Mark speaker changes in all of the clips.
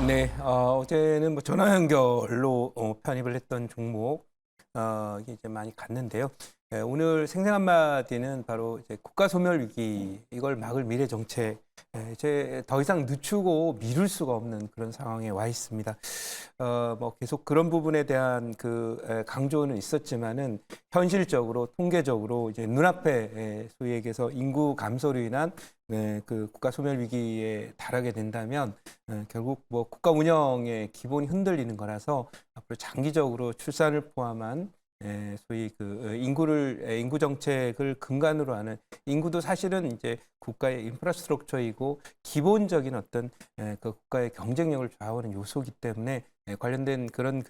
Speaker 1: 네, 어제는 뭐 전화 연결로 편입을 했던 종목 이게 이제 많이 갔는데요. 오늘 생생 한마디는 바로 이제 국가 소멸 위기 이걸 막을 미래 정책 이제 더 이상 늦추고 미룰 수가 없는 그런 상황에 와 있습니다. 뭐 계속 그런 부분에 대한 강조는 있었지만은 현실적으로 통계적으로 이제 눈앞에 소위 얘기해서 인구 감소로 인한 그 국가 소멸 위기에 달하게 된다면 결국 뭐 국가 운영의 기본이 흔들리는 거라서 앞으로 장기적으로 출산을 포함한 소위 인구 정책을 근간으로 하는 인구도 사실은 이제 국가의 인프라스트럭처이고 기본적인 어떤 그 국가의 경쟁력을 좌우하는 요소이기 때문에 관련된 그런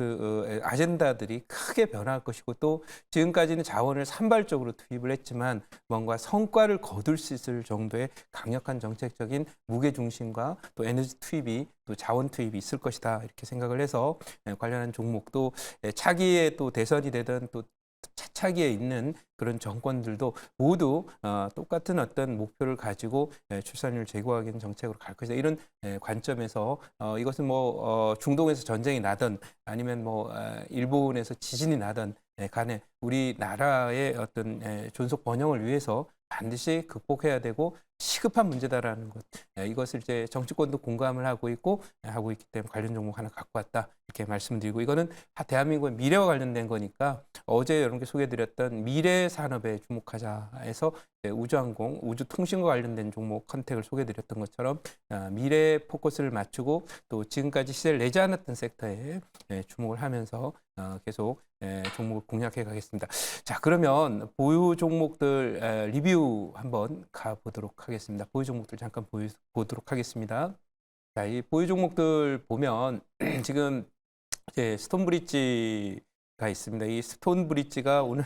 Speaker 1: 아젠다들이 크게 변화할 것이고 또 지금까지는 자원을 산발적으로 투입을 했지만 뭔가 성과를 거둘 수 있을 정도의 강력한 정책적인 무게 중심과 또 에너지 투입이 또 자원 투입이 있을 것이다 이렇게 생각을 해서 관련한 종목도 차기에 또 대선이 되든 또 차기에 있는 그런 정권들도 모두 똑같은 어떤 목표를 가지고 출산율 제고하기는 정책으로 갈 것이다. 이런 관점에서 이것은 뭐 중동에서 전쟁이 나든 아니면 뭐 일본에서 지진이 나든 간에 우리나라의 어떤 존속 번영을 위해서 반드시 극복해야 되고 시급한 문제다라는 것. 이것을 이제 정치권도 공감을 하고 있고 하고 있기 때문에 관련 종목 하나 갖고 왔다 이렇게 말씀드리고 이거는 대한민국의 미래와 관련된 거니까 어제 여러분께 소개해드렸던 미래 산업에 주목하자 해서 우주항공, 우주통신과 관련된 종목 컨택을 소개해드렸던 것처럼 미래 포커스를 맞추고 또 지금까지 시세를 내지 않았던 섹터에 주목을 하면서 계속 종목을 공략해 가겠습니다. 자, 그러면 보유 종목들 리뷰 한번 가보도록 하겠습니다. 보유 종목들 잠깐 보도록 하겠습니다. 자, 이 보유 종목들 보면 지금 이제 스톤브리지가 있습니다. 이 스톤브리지가 오늘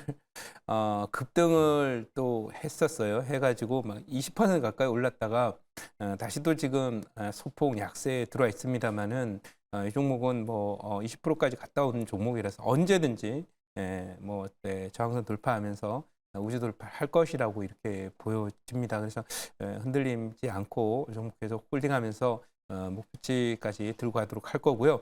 Speaker 1: 급등을 또 했었어요. 해가지고 막 20% 가까이 올랐다가 다시 또 지금 소폭 약세에 들어와 있습니다만은 이 종목은 뭐 20%까지 갔다 오는 종목이라서 언제든지 저항선 돌파하면서 우주 돌파할 것이라고 이렇게 보여집니다. 그래서 흔들리지 않고 좀 계속 홀딩하면서 목표치까지 들고 가도록 할 거고요.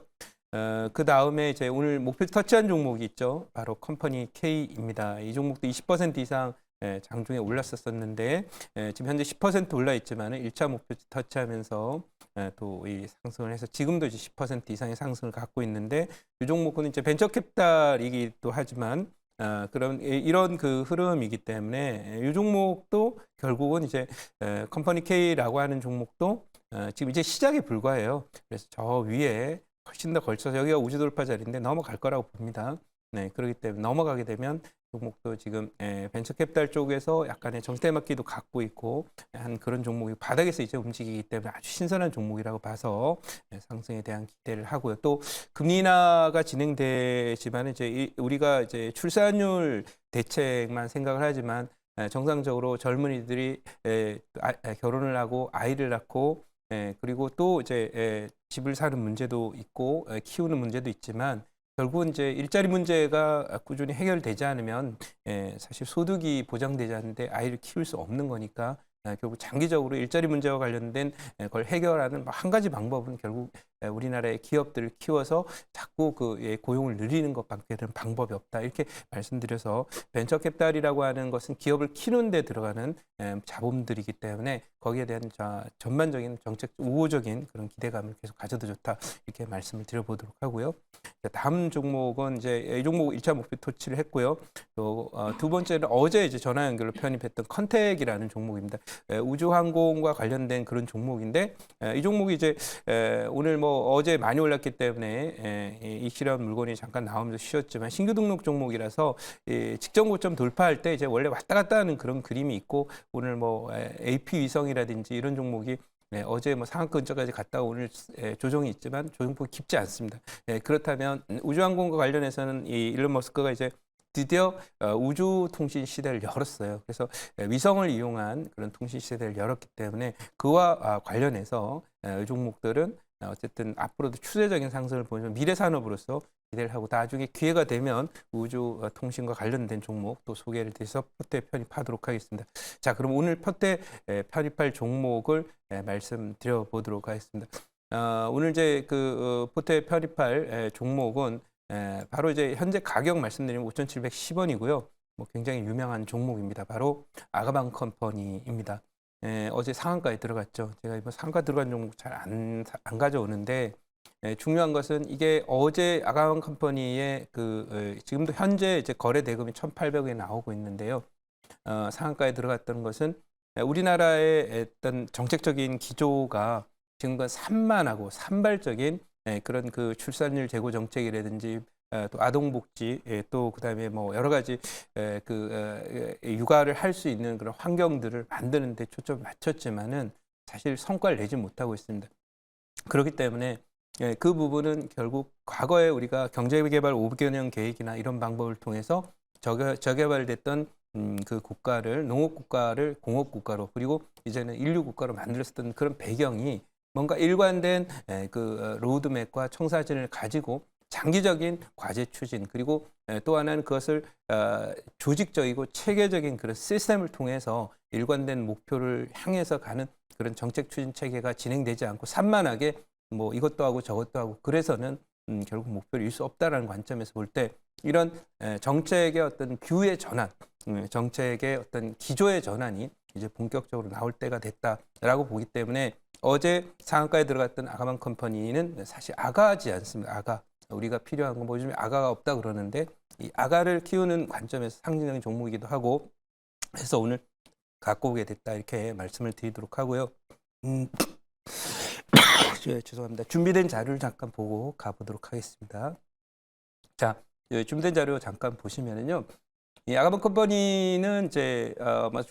Speaker 1: 그 다음에 이제 오늘 목표 터치한 종목이 있죠. 바로 컴퍼니 K입니다. 이 종목도 20% 이상 장중에 올랐었는데 지금 현재 10% 올라 있지만 1차 목표치 터치하면서 또 이 상승을 해서 지금도 이제 10% 이상의 상승을 갖고 있는데 이 종목은 이제 벤처 캐피탈이기도 하지만 그런 이런 그 흐름이기 때문에 이 종목도 결국은 이제 컴퍼니 K라고 하는 종목도 지금 이제 시작에 불과해요. 그래서 저 위에 훨씬 더 걸쳐서 여기가 우주 돌파 자리인데 넘어갈 거라고 봅니다. 네, 그렇기 때문에 넘어가게 되면 종목도 지금 벤처 캐피탈 쪽에서 약간의 정대맞기도 갖고 있고 한 그런 종목이 바닥에서 이제 움직이기 때문에 아주 신선한 종목이라고 봐서 상승에 대한 기대를 하고요. 또 금리 인하가 진행되지만 이제 우리가 이제 출산율 대책만 생각을 하지만 정상적으로 젊은이들이 결혼을 하고 아이를 낳고 그리고 또 이제 집을 사는 문제도 있고 키우는 문제도 있지만 결국은 이제 일자리 문제가 꾸준히 해결되지 않으면 사실 소득이 보장되지 않는데 아이를 키울 수 없는 거니까 결국 장기적으로 일자리 문제와 관련된 걸 해결하는 한 가지 방법은 결국 우리나라의 기업들을 키워서 자꾸 고용을 늘리는 것밖에 는 방법이 없다. 이렇게 말씀드려서 벤처 캐피탈이라고 하는 것은 기업을 키우는 데 들어가는 자본들이기 때문에 거기에 대한 전반적인 정책 우호적인 그런 기대감을 계속 가져도 좋다. 이렇게 말씀을 드려보도록 하고요. 다음 종목은 이제 이 종목 1차 목표 터치를 했고요. 또 두 번째는 어제 이제 전화 연결로 편입했던 컨택이라는 종목입니다. 우주항공과 관련된 그런 종목인데 이 종목이 이제 오늘 뭐 어제 많이 올랐기 때문에 이 실현 물건이 잠깐 나오면서 쉬었지만 신규 등록 종목이라서 직전 고점 돌파할 때 이제 원래 왔다 갔다 하는 그런 그림이 있고 오늘 뭐 AP 위성이라든지 이런 종목이 어제 뭐 상한권까지 갔다 오늘 조정이 있지만 조정폭이 깊지 않습니다. 그렇다면 우주항공과 관련해서는 이 일론 머스크가 이제 드디어 우주 통신 시대를 열었어요. 그래서 위성을 이용한 그런 통신 시대를 열었기 때문에 그와 관련해서 이 종목들은 어쨌든 앞으로도 추세적인 상승을 보이면 미래 산업으로서 기대를 하고 나중에 기회가 되면 우주 통신과 관련된 종목 또 소개를 드려서 표대 편입하도록 하겠습니다. 자, 그럼 오늘 표대 편입할 종목을 말씀드려 보도록 하겠습니다. 오늘 이제 포트에 편입할 종목은 바로 이제 현재 가격 말씀드리면 5,710원이고요. 뭐 굉장히 유명한 종목입니다. 바로 아가방 컴퍼니입니다. 어제 상한가에 들어갔죠. 제가 이번 상한가 들어간 종목 잘 안 가져오는데 중요한 것은 이게 어제 아가방 컴퍼니의 지금도 현재 이제 거래 대금이 1,800억에 나오고 있는데요. 상한가에 들어갔던 것은 우리나라의 어떤 정책적인 기조가 지금과 산만하고 산발적인 그런 출산율 제고 정책이라든지 또 아동복지 또 그다음에 뭐 여러 가지 육아를 할 수 있는 그런 환경들을 만드는 데 초점을 맞췄지만은 사실 성과를 내지 못하고 있습니다. 그렇기 때문에 그 부분은 결국 과거에 우리가 경제개발 5개년 계획이나 이런 방법을 통해서 저개발됐던 그 국가를 농업 국가를 공업 국가로 그리고 이제는 인류 국가로 만들었던 그런 배경이 뭔가 일관된 로드맵과 청사진을 가지고 장기적인 과제 추진 그리고 또 하나는 그것을 조직적이고 체계적인 그런 시스템을 통해서 일관된 목표를 향해서 가는 그런 정책 추진 체계가 진행되지 않고 산만하게 뭐 이것도 하고 저것도 하고 그래서는 결국 목표를 이룰 수 없다라는 관점에서 볼 때 이런 정책의 어떤 뷰의 전환, 정책의 어떤 기조의 전환이 이제 본격적으로 나올 때가 됐다라고 보기 때문에 어제 상한가에 들어갔던 아가방 컴퍼니는 사실 아가지 않습니다. 아가. 우리가 필요한 건 뭐 요즘에 아가가 없다 그러는데 이 아가를 키우는 관점에서 상징적인 종목이기도 하고 해서 오늘 갖고 오게 됐다 이렇게 말씀을 드리도록 하고요. 죄송합니다. 준비된 자료를 잠깐 보고 가보도록 하겠습니다. 자, 준비된 자료 잠깐 보시면은요. 이 아가방 컴퍼니는 이제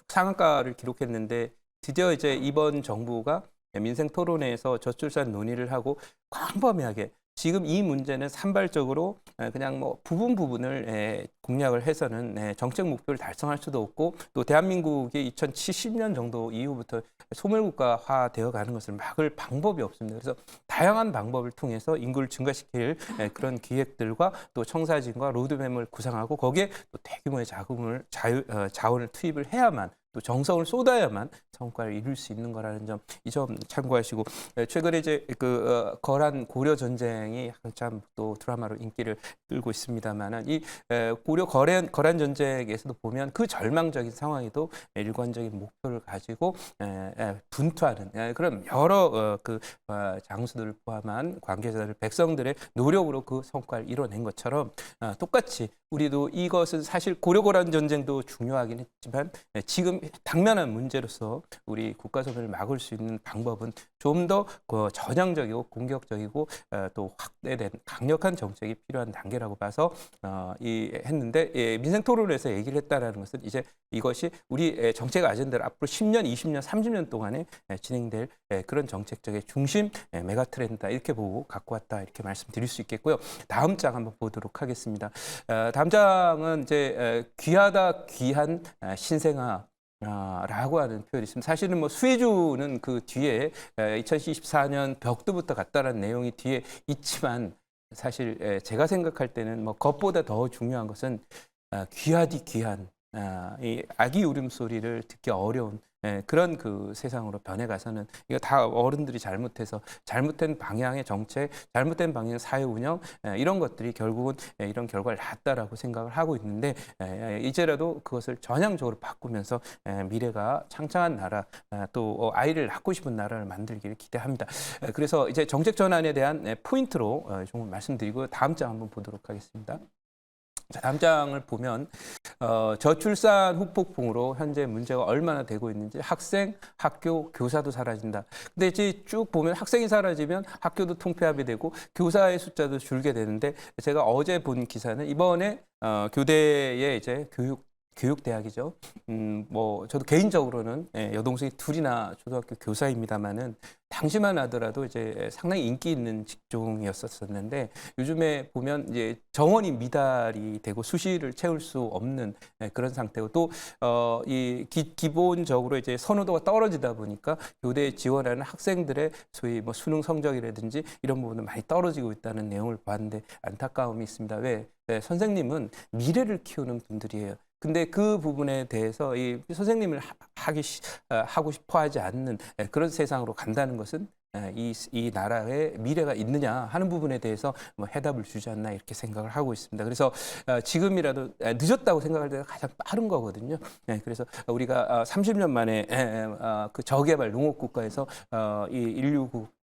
Speaker 1: 상한가를 기록했는데 드디어 이제 이번 정부가 민생 토론회에서 저출산 논의를 하고 광범위하게 지금 이 문제는 산발적으로 그냥 뭐 부분을 공략을 해서는 정책 목표를 달성할 수도 없고 또 대한민국이 2070년 정도 이후부터 소멸국가화 되어 가는 것을 막을 방법이 없습니다. 그래서 다양한 방법을 통해서 인구를 증가시킬 그런 기획들과 또 청사진과 로드맵을 구상하고 거기에 또 대규모의 자원을 투입을 해야만 또 정성을 쏟아야만 성과를 이룰 수 있는 거라는 점, 이 점 참고하시고 최근에 이제 거란 고려 전쟁이 한참 또 드라마로 인기를 끌고 있습니다만은 이 고려 거란 전쟁에서도 보면 그 절망적인 상황에도 일관적인 목표를 가지고 분투하는 그런 여러 장수들을 포함한 관계자들, 백성들의 노력으로 그 성과를 이뤄낸 것처럼 똑같이 우리도 이것은 사실 고려 거란 전쟁도 중요하긴 했지만 지금 당면한 문제로서 우리 국가 소멸을 막을 수 있는 방법은 좀 더 전향적이고 공격적이고 또 확대된 강력한 정책이 필요한 단계라고 봐서 했는데 민생 토론에서 얘기를 했다라는 것은 이제 이것이 우리 정책 아젠다를 앞으로 10년, 20년, 30년 동안에 진행될 그런 정책적인 중심 메가 트렌드다 이렇게 보고 갖고 왔다 이렇게 말씀드릴 수 있겠고요. 다음 장 한번 보도록 하겠습니다. 다음 장은 이제 귀하다 귀한 신생아 라고 하는 표현이 있습니다. 사실은 뭐 수혜주는 그 뒤에 2024년 벽두부터 갔다라는 내용이 뒤에 있지만 사실 제가 생각할 때는 뭐 그것보다 더 중요한 것은 귀하디 귀한 이 아기 울음소리를 듣기 어려운 그런 세상으로 변해가서는 이거 다 어른들이 잘못해서 잘못된 방향의 정책, 잘못된 방향의 사회 운영 이런 것들이 결국은 이런 결과를 낳았다라고 생각을 하고 있는데 이제라도 그것을 전향적으로 바꾸면서 미래가 창창한 나라 또 아이를 낳고 싶은 나라를 만들기를 기대합니다. 그래서 이제 정책 전환에 대한 포인트로 좀 말씀드리고 다음 장 한번 보도록 하겠습니다. 자, 다음 장을 보면 저출산 후폭풍으로 현재 문제가 얼마나 되고 있는지 학생, 학교, 교사도 사라진다. 근데 이제 쭉 보면 학생이 사라지면 학교도 통폐합이 되고 교사의 숫자도 줄게 되는데 제가 어제 본 기사는 이번에 교대의 이제 교육대학이죠. 뭐 저도 개인적으로는 여동생이 둘이나 초등학교 교사입니다만은 당시만 하더라도 이제 상당히 인기 있는 직종이었었는데 요즘에 보면 이제 정원이 미달이 되고 수시를 채울 수 없는 그런 상태고 또 기본적으로 이제 선호도가 떨어지다 보니까 교대에 지원하는 학생들의 소위 뭐 수능 성적이라든지 이런 부분은 많이 떨어지고 있다는 내용을 봤는데 안타까움이 있습니다. 왜? 선생님은 미래를 키우는 분들이에요. 근데 그 부분에 대해서 이 선생님을 하고 싶어 하지 않는 그런 세상으로 간다는 것은 이 나라의 미래가 있느냐 하는 부분에 대해서 뭐 해답을 주지 않나 이렇게 생각을 하고 있습니다. 그래서 지금이라도 늦었다고 생각할 때가 가장 빠른 거거든요. 그래서 우리가 30년 만에 그 저개발 농업 국가에서 이 인류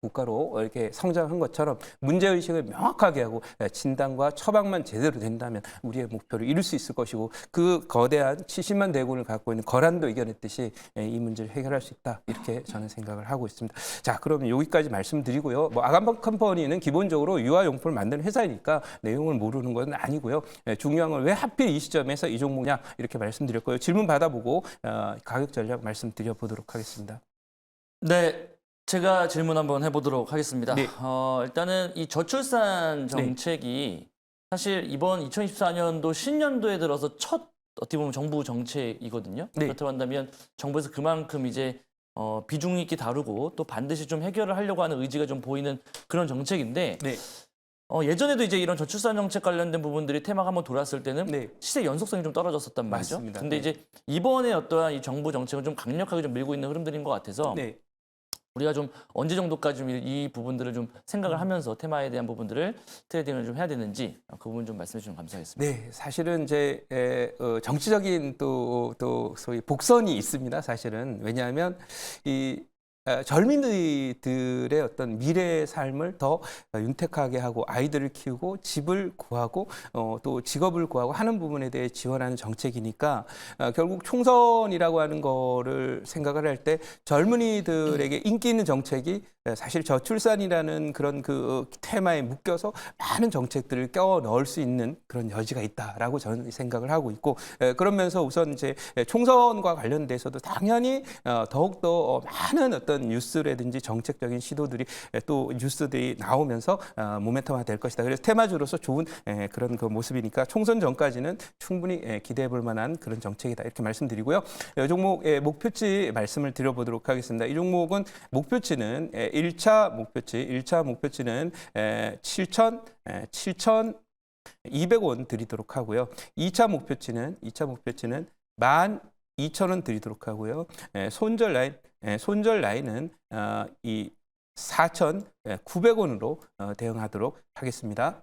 Speaker 1: 국가로 이렇게 성장한 것처럼 문제의식을 명확하게 하고 진단과 처방만 제대로 된다면 우리의 목표를 이룰 수 있을 것이고 그 거대한 70만 대군을 갖고 있는 거란도 이겨냈듯이 이 문제를 해결할 수 있다. 이렇게 저는 생각을 하고 있습니다. 자, 그러면 여기까지 말씀드리고요. 뭐 아감 컴퍼니는 기본적으로 유아용품을 만드는 회사이니까 내용을 모르는 건 아니고요. 중요한 건 왜 하필 이 시점에서 이 종목이냐 이렇게 말씀드렸고요. 질문 받아보고 가격 전략 말씀드려보도록 하겠습니다.
Speaker 2: 네, 제가 질문 한번 해보도록 하겠습니다.
Speaker 1: 네.
Speaker 2: 일단은 이 저출산 정책이 사실 이번 2024년도 신년도에 들어서 첫 어떻게 보면 정부 정책이거든요.
Speaker 1: 네.
Speaker 2: 그렇다고 한다면 정부에서 그만큼 이제 비중 있게 다루고 또 반드시 좀 해결을 하려고 하는 의지가 좀 보이는 그런 정책인데
Speaker 1: 네.
Speaker 2: 예전에도 이제 이런 저출산 정책 관련된 부분들이 테마가 한번 돌았을 때는
Speaker 1: 네.
Speaker 2: 시세 연속성이 좀 떨어졌었단 말이죠.
Speaker 1: 맞습니다.
Speaker 2: 근데
Speaker 1: 네.
Speaker 2: 이제 이번에 어떠한 이 정부 정책을 좀 강력하게 좀 밀고 있는 흐름들인 것 같아서
Speaker 1: 네.
Speaker 2: 우리가 좀 언제 정도까지 좀 이 부분들을 좀 생각을 하면서 테마에 대한 부분들을 트레이딩을 좀 해야 되는지 그 부분 좀 말씀해 주시면 감사하겠습니다.
Speaker 1: 네, 사실은 이제 정치적인 또 소위 복선이 있습니다. 사실은 왜냐하면 이 젊은이들의 어떤 미래의 삶을 더 윤택하게 하고 아이들을 키우고 집을 구하고 또 직업을 구하고 하는 부분에 대해 지원하는 정책이니까 결국 총선이라고 하는 거를 생각을 할 때 젊은이들에게 인기 있는 정책이 사실 저출산이라는 그런 그 테마에 묶여서 많은 정책들을 껴 넣을 수 있는 그런 여지가 있다라고 저는 생각을 하고 있고 그러면서 우선 이제 총선과 관련돼서도 당연히 더욱더 많은 어떤 뉴스라든지 정책적인 시도들이 또 뉴스들이 나오면서 모멘텀화 될 것이다. 그래서 테마주로서 좋은 그런 그 모습이니까 총선 전까지는 충분히 기대해 볼 만한 그런 정책이다. 이렇게 말씀드리고요. 이 종목의 목표치 말씀을 드려보도록 하겠습니다. 이 종목은 목표치는 1차 목표치는 7,200원 드리도록 하고요. 2차 목표치는 12,000원 드리도록 하고요. 손절 라인은 이 4,900원으로 대응하도록 하겠습니다.